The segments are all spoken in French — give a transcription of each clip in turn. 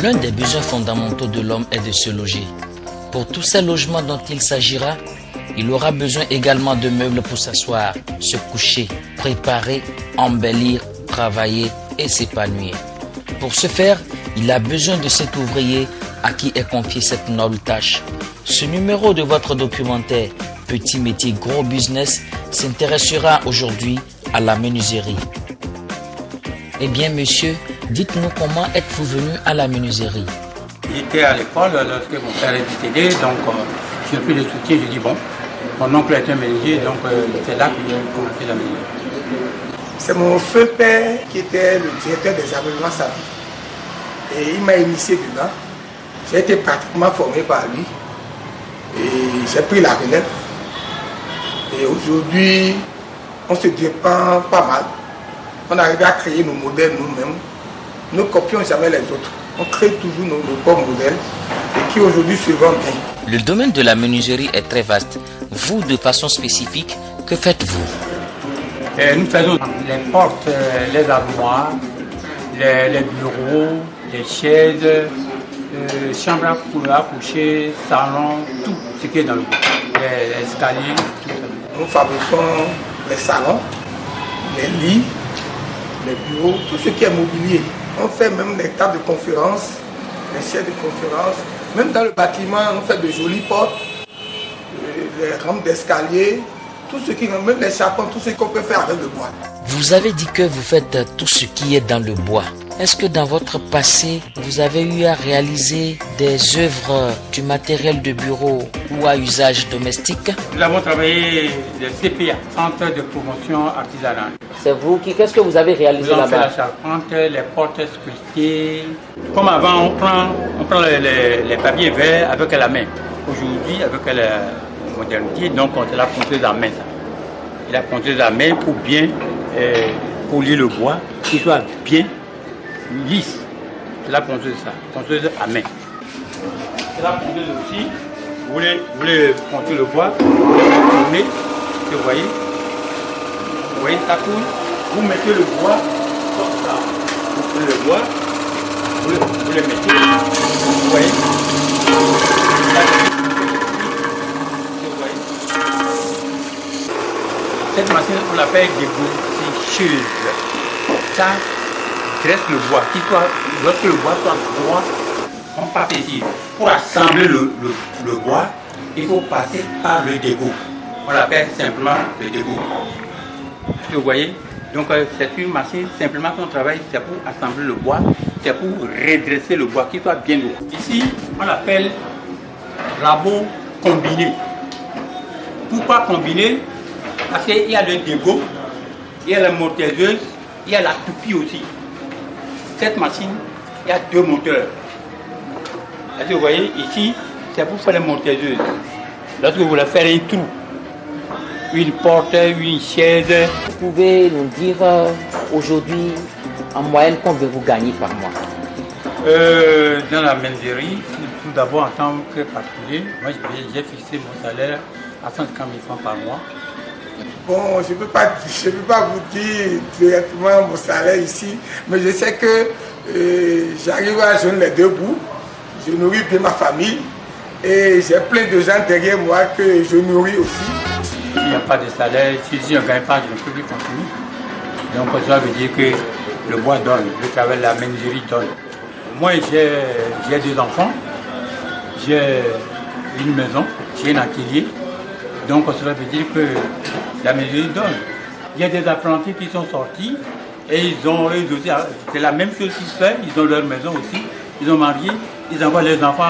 L'un des besoins fondamentaux de l'homme est de se loger. Pour tous ces logements dont il s'agira, il aura besoin également de meubles pour s'asseoir, se coucher, préparer, embellir, travailler et s'épanouir. Pour ce faire, il a besoin de cet ouvrier à qui est confiée cette noble tâche. Ce numéro de votre documentaire « Petit métier, gros business » s'intéressera aujourd'hui à la menuiserie. Eh bien, monsieur, dites-nous comment êtes-vous venu à la menuiserie? J'étais à l'école lorsque mon père est décédé, donc j'ai pris le soutien, j'ai dit bon, mon oncle était menuisier, donc c'est là que j'ai commencé la menuiserie. C'est mon feu père qui était le directeur des ameublements Sabi. Et il m'a initié dedans. J'ai été pratiquement formé par lui. Et j'ai pris la relève. Et aujourd'hui, on se dépend pas mal. On arrive à créer nos modèles nous-mêmes. Nous ne copions jamais les autres. On crée toujours nos propres modèles et qui aujourd'hui se vendent bien. Le domaine de la menuiserie est très vaste. Vous, de façon spécifique, que faites-vous? Nous faisons les portes, les armoires, les bureaux, les chaises, chambres à coucher, salon, tout ce qui est dans le bois. Les escaliers, tout ça. Nous fabriquons les salons, les lits, les bureaux, tout ce qui est mobilier. On fait même les tables de conférence, les chaises de conférence. Même dans le bâtiment, on fait de jolies portes, les rampes d'escalier, tout ce qui, même les chapons, tout ce qu'on peut faire avec le bois. Vous avez dit que vous faites tout ce qui est dans le bois. Est-ce que dans votre passé, vous avez eu à réaliser des œuvres du matériel de bureau ou à usage domestique? Nous avons travaillé le CPA, Centre de promotion artisanale. C'est vous qui, qu'est-ce que vous avez réalisé Nous avons fait là-bas? la charpente, les portes sculptées. Comme avant, on prend les papiers verts avec la main. Aujourd'hui, avec la modernité, donc on l'a ponceuse à main. Il a ponceuse à main pour bien polir le bois, qu'il soit bien lisse. C'est la ponceuse ça, ponceuse à main. C'est la ponceuse aussi. Vous voulez poncer le bois, vous tournez, vous voyez, ça tourne. Vous mettez le bois comme ça. Vous prenez le bois, vous le mettez, vous voyez. Cette machine, on l'appelle débouchicheuse. Ça dresse le bois, lorsque le bois soit droit, on passe ici. Pour assembler le bois, il faut passer par le dégoût. On l'appelle simplement le dégoût. Vous voyez? Donc c'est une machine, simplement son travail, c'est pour assembler le bois, c'est pour redresser le bois, qu'il soit bien lourd. Ici, on l'appelle rabot combiné. Pourquoi combiné? Parce qu'il y a le dégoût, il y a la mortaiseuse, il y a la toupie aussi. Cette machine, il y a deux moteurs. Est-ce que vous voyez, ici, c'est pour faire les mortaiseuses. Lorsque vous voulez faire un trou, une porte, une chaise. Vous pouvez nous dire aujourd'hui, en moyenne, combien vous gagnez par mois? Dans la menuiserie, tout d'abord en tant que particulier, moi j'ai fixé mon salaire à 150 000 francs par mois. Bon, je ne peux pas vous dire directement mon salaire ici, mais je sais que j'arrive à joindre les deux bouts. Je nourris bien ma famille et j'ai plein de gens derrière moi que je nourris aussi. Il n'y a pas de salaire, si je ne gagne pas, je ne peux plus continuer. Donc ça veut dire que le bois donne, le travail de la menuiserie donne. Moi j'ai deux enfants, j'ai une maison, j'ai un atelier. Donc cela veut dire que la menuiserie donne. Il y a des apprentis qui sont sortis et ils ont eux aussi, c'est la même chose qu'ils font, ils ont leur maison aussi, ils ont marié, ils envoient les enfants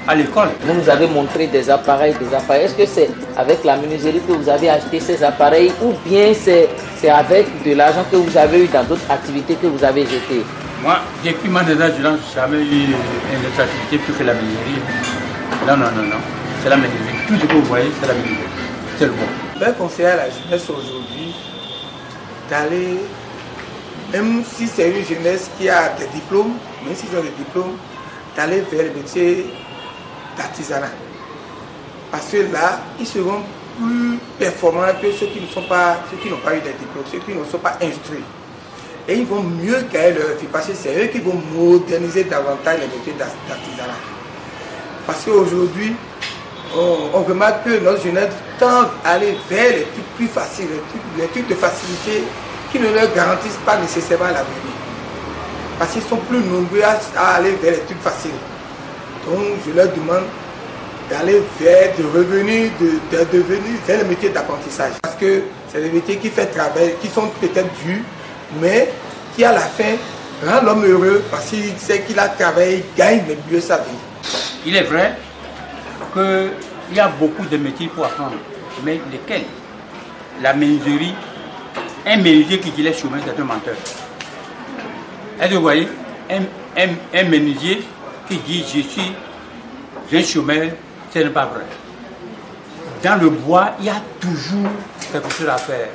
à l'école. Vous nous avez montré des appareils. Est-ce que c'est avec la menuiserie que vous avez acheté ces appareils ou bien c'est avec de l'argent que vous avez eu dans d'autres activités que vous avez jetées? Moi, depuis ma naissance, je n'ai jamais eu une autre activité plus que la menuiserie. Non. C'est la menuiserie. Tout ce que vous voyez, c'est la menuiserie. C'est le bon. Je vais conseiller à la jeunesse aujourd'hui d'aller, même si c'est une jeunesse qui a des diplômes, même s'ils ont des diplômes, d'aller vers le métier d'artisanat. Parce que là, ils seront plus performants que ceux qui n'ont pas eu des diplômes, ceux qui ne sont pas instruits. et ils vont mieux gagner leur vie parce que c'est eux qui vont moderniser davantage les métiers d'artisanat. Parce qu'aujourd'hui, on remarque que notre jeunesse tend à aller vers les trucs plus faciles, les trucs de facilité qui ne leur garantissent pas nécessairement l'avenir. Parce qu'ils sont plus nombreux à aller vers les trucs faciles. Donc je leur demande d'aller vers, de revenir vers les métiers d'apprentissage. Parce que c'est des métiers qui font travail, qui sont peut-être durs, mais qui à la fin rend l'homme heureux parce qu'il sait qu'il a travaillé, il gagne mieux sa vie. Il est vrai qu'il y a beaucoup de métiers pour apprendre, mais lesquels? La menuiserie, un menuisier qui dit les chômeurs, c'est un menteur. Est-ce que vous voyez, un menuisier qui dit je suis un chômeur, ce n'est pas vrai. Dans le bois, il y a toujours quelque chose à faire.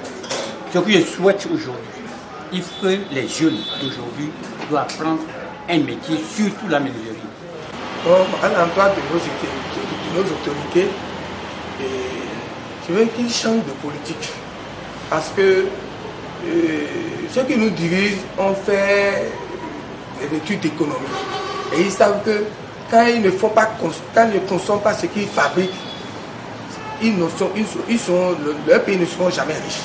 Ce que je souhaite aujourd'hui, il faut que les jeunes d'aujourd'hui doivent apprendre un métier, surtout la menuiserie. À l'endroit de nos autorités, je veux qu'ils changent de politique. Parce que ceux qui nous dirigent ont fait des études d'économie. Et ils savent que quand ils ne consomment pas ce qu'ils fabriquent, leur pays ne seront jamais riches.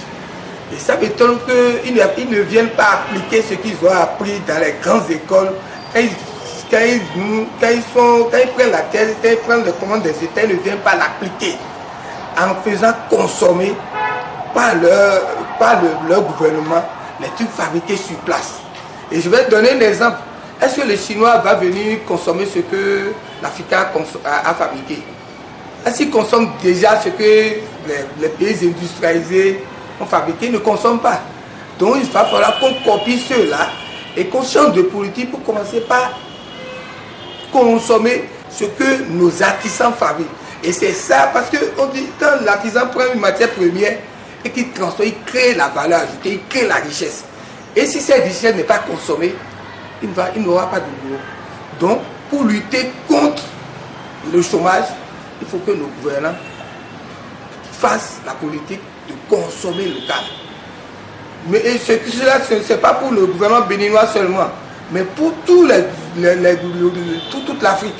Et ça m'étonne qu'ils ne viennent pas appliquer ce qu'ils ont appris dans les grandes écoles. Quand ils prennent la thèse, quand ils prennent les commandes des États, ils ne viennent pas l'appliquer en faisant consommer par leur gouvernement les trucs fabriqués sur place. Et je vais donner un exemple. Est-ce que le Chinois va venir consommer ce que l'Africain a fabriqué? Est-ce qu'il consomme déjà ce que les pays industrialisés ont fabriqué? Ils ne consomment pas. Donc il va falloir qu'on copie ceux-là et qu'on change de politique pour commencer par consommer ce que nos artisans fabriquent. Et c'est ça, parce qu'on dit quand l'artisan prend une matière première et qu'il transforme, il crée la valeur ajoutée, il crée la richesse. Et si cette richesse n'est pas consommée, il n'aura pas de boulot. Donc, pour lutter contre le chômage, il faut que nos gouvernants fassent la politique de consommer local. Mais cela, ce n'est pas pour le gouvernement béninois seulement, mais pour toute l'Afrique.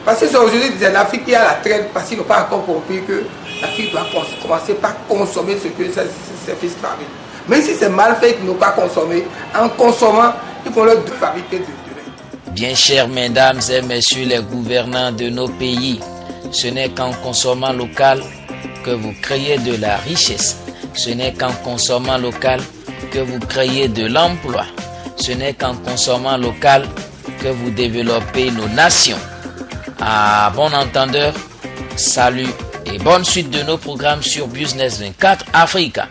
Parce que aujourd'hui, c'est l'Afrique qui a la traîne, parce qu'ils n'ont pas encore compris que l'Afrique doit commencer par consommer ce que ses fils fabriquent. Même si c'est mal fait qu'ils n'ont pas consommé, en consommant, ils vont leur fabriquer de demain. Bien chers mesdames et messieurs les gouvernants de nos pays, ce n'est qu'en consommant local que vous créez de la richesse. Ce n'est qu'en consommant local que vous créez de l'emploi. Ce n'est qu'en consommant local que vous développez nos nations. À bon entendeur, salut et bonne suite de nos programmes sur Business 24 Africa.